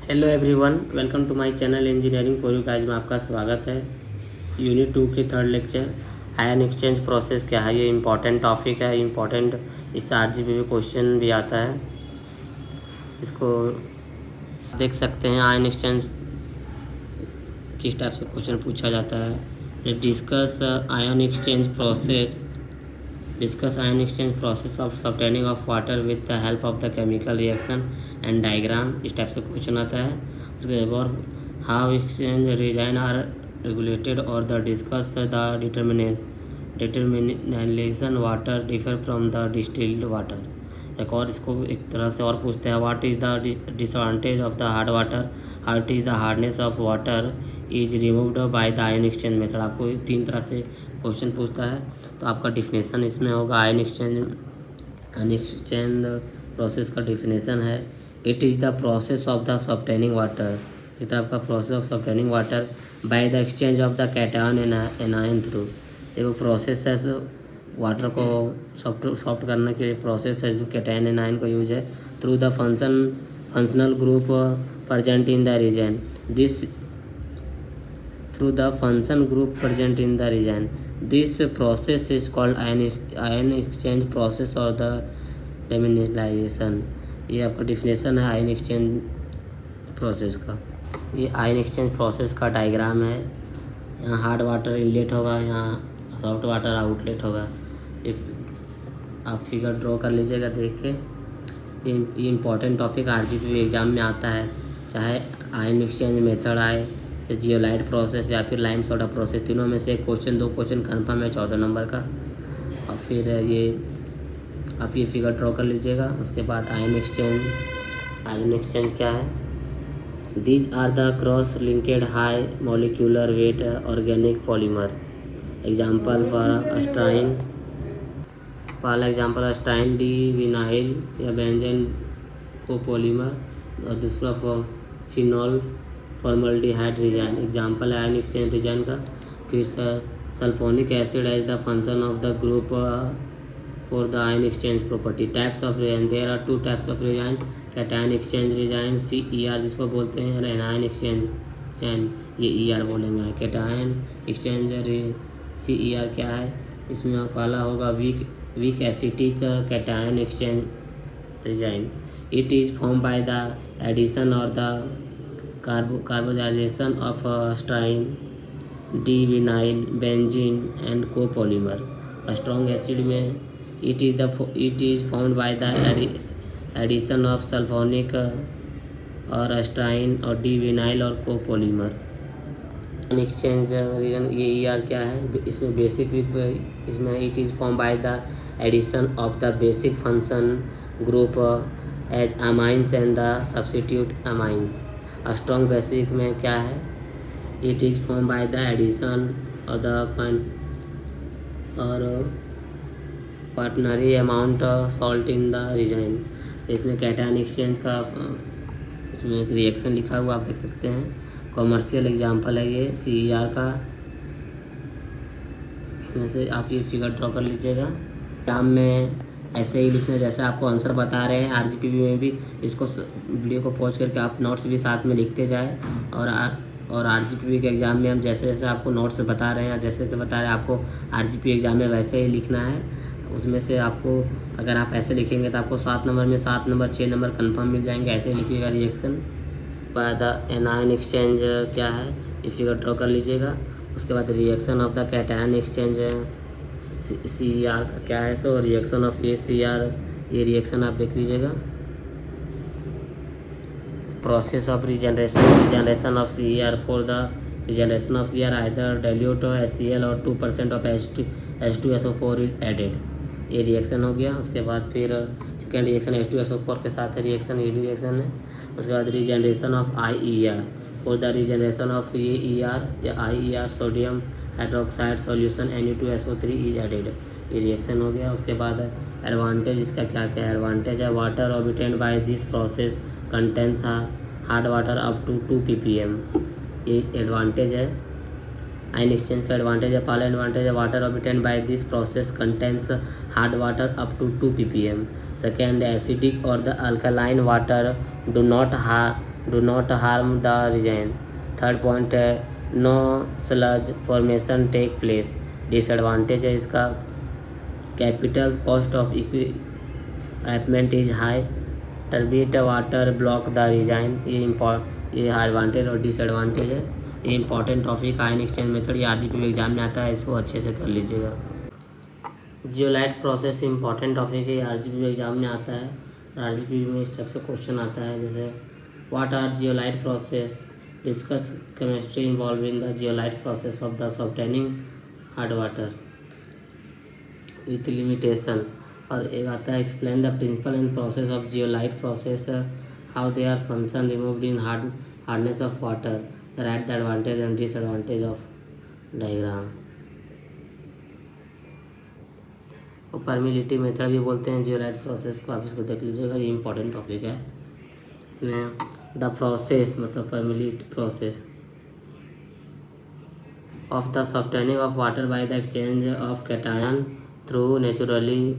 Hello everyone, welcome to my channel engineering for you guys में आपका स्वागत है। यूनिट 2 के third lecture ion exchange process क्या है। ये इम्पॉर्टेंट टॉपिक है, इम्पॉर्टेंट इस आरजीबी में क्वेश्चन भी आता है। इसको देख सकते हैं आयन एक्सचेंज किस टाइप से क्वेश्चन पूछा जाता है। Discuss ion exchange process of obtaining of water with the help of the chemical reaction and diagram. इस टाइप से क्वेश्चन आता है। उसके बाद how exchange resin are regulated और the discuss the determination water differ from the distilled water. एक और इसको एक तरह से और पूछते हैं, what is the disadvantage of the hard water, how is the hardness of water is removed by the ion exchange method. आपको 3 तरह से क्वेश्चन पूछता है। तो आपका डिफिनेशन इसमें होगा आयन एक्सचेंज प्रोसेस का डिफिनेशन है, it is the process of the obtaining water. इस तरह आपका process of obtaining water by the exchange of the cation and ion through. एक प्रोसेस है वाटर को सॉफ्ट करने के लिए, प्रोसेस है जो कैटायन एंड आयन का यूज है through the functional group present in the region. Through the function group present in the region. This process is called ion exchange process or the demineralization. ये आपका definition है ion exchange process का। ये ion exchange process का diagram है। यहाँ hard water inlet होगा, यहाँ सॉफ्ट वाटर आउटलेट होगा। इफ आप फिगर ड्रॉ कर लीजिएगा देख के। ये इम्पॉर्टेंट टॉपिक आरजीबी एग्जाम में आता है, चाहे आयन एक्सचेंज मेथड आए, जियोलाइट प्रोसेस या फिर लाइम सोडा प्रोसेस। तीनों में से क्वेश्चन 2 क्वेश्चन कन्फर्म है 14 नंबर का। और फिर आप ये फिगर ड्रॉ कर लीजिएगा। उसके बाद आयन एक्सचेंज क्या है। These are the cross linked high molecular weight organic polymer. Example for styrene, पहला एग्जाम्पल स्टाइन डी विनाइल या बेंजीन कोपोलीमर, और दूसरा फिनॉल फॉर्मल्डिहाइड रिजाइन। एग्जाम्पल है आयन एक्सचेंज रिजाइन का। फिर sulphonic acid as the function of the group for the ion exchange property. Types of resin, there are 2 types of resin, cation exchange resin CER जिसको बोलते हैं, और anion exchange ये ER बोलेंगे। Cation exchange CER क्या है, इसमें पहला होगा weak acetic cation exchange resin. It is form by the addition और the carbonization of styrene D vinyl benzene and copolymer. Strong acid में it is formed by the addition of sulphonic और styrene और di vinyl और copolymer. Exchange resin ये ER क्या है, इसमें basic इसमें it is form by the addition of the basic function group as amines and the substitute amines. Strong basic में क्या है, it is form by the addition और द और quaternary ammonium salt in the resin. इसमें cation exchange का इसमें एक reaction लिखा हुआ आप देख सकते हैं। कॉमर्शियल एग्जांपल है ये CER का। इसमें से आप ये फिगर ड्रॉ कर लीजिएगा। एग्जाम में ऐसे ही लिखना जैसे आपको आंसर बता रहे हैं आरजीबी में भी। इसको वीडियो को पॉज करके आप नोट्स भी साथ में लिखते जाए। और आरजीबी के एग्ज़ाम में हम जैसे जैसे आपको नोट्स बता रहे हैं, जैसे जैसे बता रहे हैं आपको आरजीबी एग्ज़ाम में वैसे ही लिखना है। उसमें से आपको अगर आप ऐसे लिखेंगे तो आपको 7 नंबर में 7 नंबर 6 नंबर कन्फर्म मिल जाएंगे। ऐसे ही लिखिएगा रिएक्शन। बाद एनायन एक्सचेंज क्या है, ये फिगर ड्रॉ कर लीजिएगा। उसके बाद reaction of the cation exchange CER का क्या है, सो रिएक्शन ऑफ CER, ये रिएक्शन आप देख लीजिएगा। Process of regeneration of CER for the regeneration of CER either dilute HCl और 2% ऑफ H2SO4 इज एडेड। ये रिएक्शन हो गया। उसके बाद फिर सेकेंड रिएक्शन H2SO4 के साथ है रिएक्शन, ये भी रिएक्शन है। उसके बाद regeneration of IER for the regeneration of ये ER या IER sodium hydroxide solution Na2SO3 is added. ये रिएक्शन हो गया। उसके बाद एडवांटेज इसका क्या क्या है। एडवांटेज है water obtained by this process contents hard water up to 2 ppm। ये एडवांटेज है आयन एक्सचेंज का। एडवांटेज है, पहला एडवांटेज है water obtained by this process contents hard water up to 2 ppm। Second, acidic और the alkaline water do not do not harm the resin. Third point है no sludge formation take place. Disadvantage है इसका capital cost of equipment is high, टर्बिट water block the region. ये advantage और disadvantage है। ये important topic ion exchange method, ये RGP में exam में आता है, इसको अच्छे से कर लीजिएगा। जियोलाइट प्रोसेस इंपॉर्टेंट टॉपिक है, आरजीपी में एग्जाम में आता है। आरजीपी में इस टाइप से क्वेश्चन आता है जैसे what are zeolite process, discuss chemistry involve in the zeolite process of the obtaining hard water with limitation. और एक आता है explain the principle and process of zeolite process, how they are function removed in hardness of water, write the advantage and disadvantage of diagram. और permutit method भी बोलते हैं zeolite process को, आप इसको देख लीजिएगा, ये इंपॉर्टेंट टॉपिक है। इसमें द प्रोसेस मतलब permeability process of the obtaining of water by the exchange of cation through naturally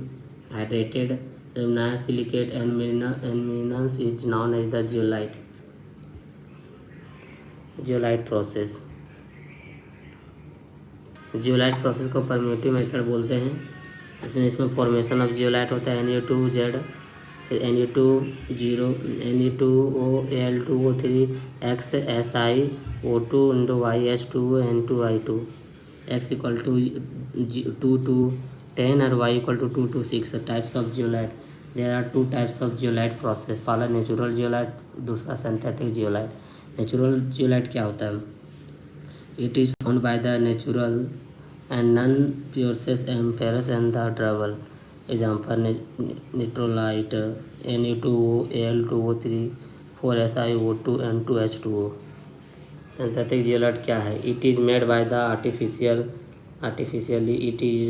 hydrated alumina, silicate and minerals is known as the zeolite process. Zeolite process को परम्यूटिव method बोलते हैं। इसमें formation of zeolite होता है Na2Z, फिर Na2O, Al2O3 X SiO2 into YH2O N2I2 X equal to 2 to 10 और Y equal to 2 to 6 types of zeolite. There are two types of zeolite process, पहला natural zeolite, दूसरा synthetic zeolite. Natural zeolite क्या होता है? It is found by the natural and non-porous amorphous and the trouble. Example nitrolite, Na2O, Al2O3, 4SiO2 and 2H2O. Synthetic zeolite क्या है? It is made by the artificially it is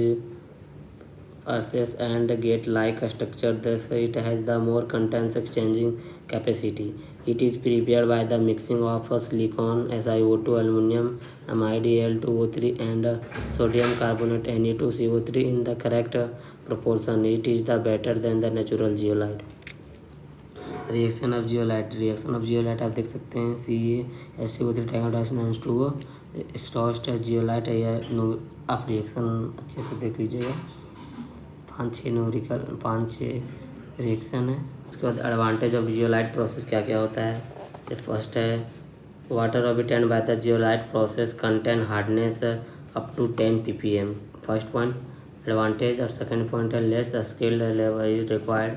process and gate like structure, thus it has the more contents exchanging capacity. It is prepared by the mixing of silicon, SiO2, aluminum amide Al2O3 and sodium carbonate Na2CO3 in the correct proportion. It is the better than the natural zeolite. Reaction of zeolite आप देख सकते हैं CaSiO3 H2O एक्सटॉस्ट zeolite है। आप reaction अच्छे से देख लीजिएगा, 5-6 रिएक्शन है। उसके बाद एडवांटेज ऑफ जियोलाइट प्रोसेस क्या क्या होता है। फर्स्ट है water obtained by the zeolite process contain hardness up to 10 ppm। First point advantage. और सेकेंड पॉइंट है less skilled labour is required.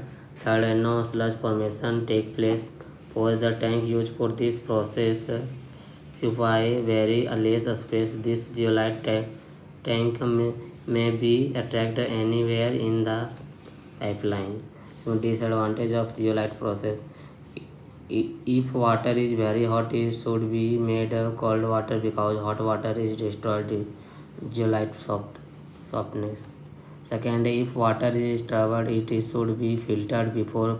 Third है no sludge formation take place. Fourth the tank use for this process occupy very less space. This zeolite tank may be attracted anywhere in the pipeline. So disadvantage of zeolite process. If water is very hot, it should be made cold water because hot water is destroyed zeolite softness. Second, if water is troubled, it should be filtered before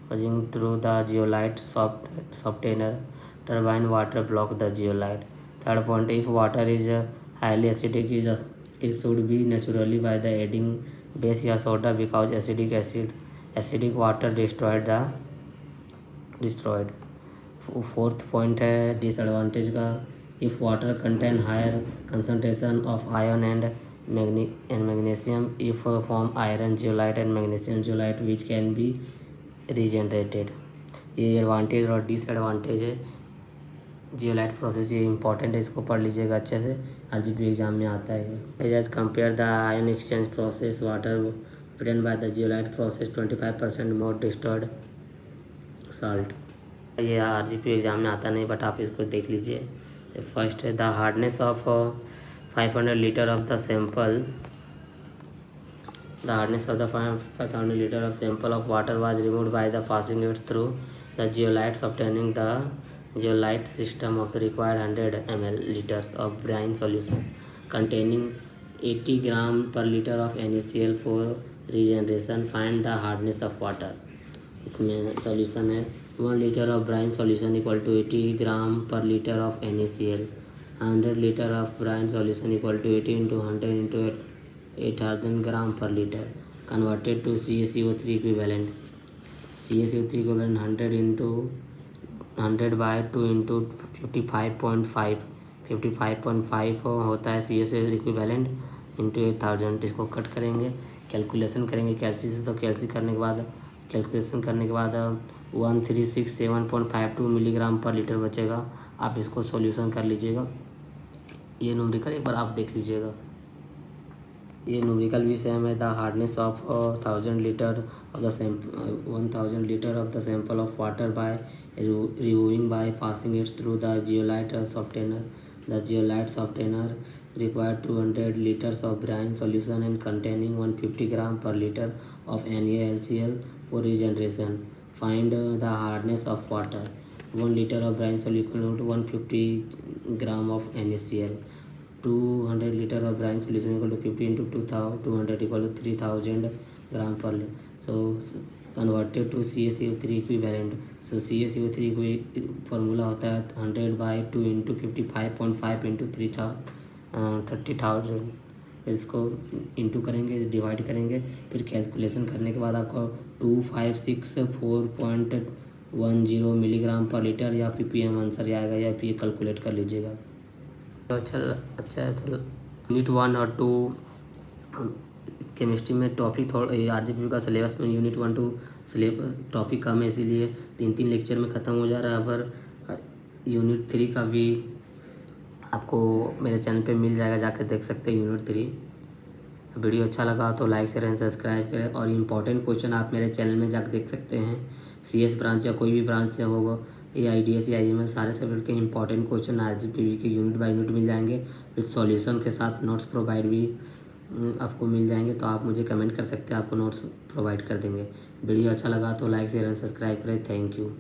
passing through the zeolite softener. Turbine water block the zeolite. Third point, if water is highly acidic, it should be naturally by the adding base या soda because acidic water destroyed. Fourth point है disadvantage का, if water contain higher concentration of iron and magnesium, if form iron zeolite and magnesium zeolite which can be regenerated. ये advantage और disadvantage है zeolite process, ये important है, इसको पढ़ लीजिएगा अच्छे से, आरजीपी एग्जाम में आता है। As compare the ion exchange process water obtained by the zeolite process 25% more destroyed salt। ये आरजीपी एग्जाम में आता नहीं, बट आप इसको देख लीजिए। फर्स्ट है the hardness of 500 litre of the sample. The hardness of the 500 liter of sample of water was removed by the passing it through the zeolites, obtaining the zeolite system of the required 100 ml liters of brine solution containing 80 gram per liter of NaCl for regeneration. Find the hardness of water. इसमें solution है 1 liter of brine solution equal to 80 gram per liter of NaCl. 100 liter of brine solution equal to 80 into 100 into 8,000 gram per liter converted to CaCO3 equivalent. CaCO3 equivalent 100 into 100/2 into 55.5 होता है C S equivalent into 8000। इसको cut करेंगे, calculation करेंगे कैलसी से, तो कैलसी करने के बाद कैलकुलेशन करने के बाद 1367.52 मिलीग्राम पर लीटर बचेगा। आप इसको सॉल्यूशन कर लीजिएगा। ये न्यूमेरिकल एक बार आप देख लीजिएगा। ये न्यूमेरिकल भी सेम है। The hardness of 1000 litre of the 1000 litre of the sample of water bye removing by passing it through the zeolite softener. The zeolite softener required 200 liters of brine solution and containing 150 gram per liter of NaLCl for regeneration. Find the hardness of water. 1 liter of brine solution equal to 150 gram of NaCl. 200 liter of brine solution equal to 50 into 200 equal to 3000 gram per liter. So converted to CaCO3 equivalent. So CaCO3 formula होता है 100/2 into 55.5 into 30,000। इसको into करेंगे, divide करेंगे, फिर calculation करने के बाद आपको 2564.10 मिलीग्राम पर लीटर या ppm आंसर आएगा, या फिर कैलकुलेट कर लीजिएगा। तो अच्छा है। तो यूनिट 1 और 2 केमिस्ट्री में टॉपिक थोड़ा RGP का सिलेबस में यूनिट 1 2 सिलेबस टॉपिक कम है, इसीलिए 3 लेक्चर में ख़त्म हो जा रहा है। पर यूनिट 3 का भी आपको मेरे चैनल पे मिल जाएगा, जाकर देख सकते हैं यूनिट 3। वीडियो अच्छा लगा तो लाइक शेयर एंड सब्सक्राइब करें। और इम्पॉर्टेंट क्वेश्चन आप मेरे चैनल में जाकर देख सकते हैं। CS ब्रांच या कोई भी ब्रांच से होगा, AIDS या IML, सारे सब्जेक्ट के इंपॉर्टेंट क्वेश्चन RGP के यूनिट बाय यूनिट मिल जाएंगे, विद सॉल्यूशन के साथ नोट्स प्रोवाइड भी आपको मिल जाएंगे। तो आप मुझे कमेंट कर सकते हैं, आपको नोट्स प्रोवाइड कर देंगे। वीडियो अच्छा लगा तो लाइक शेयर एंड सब्सक्राइब करें। Thank you.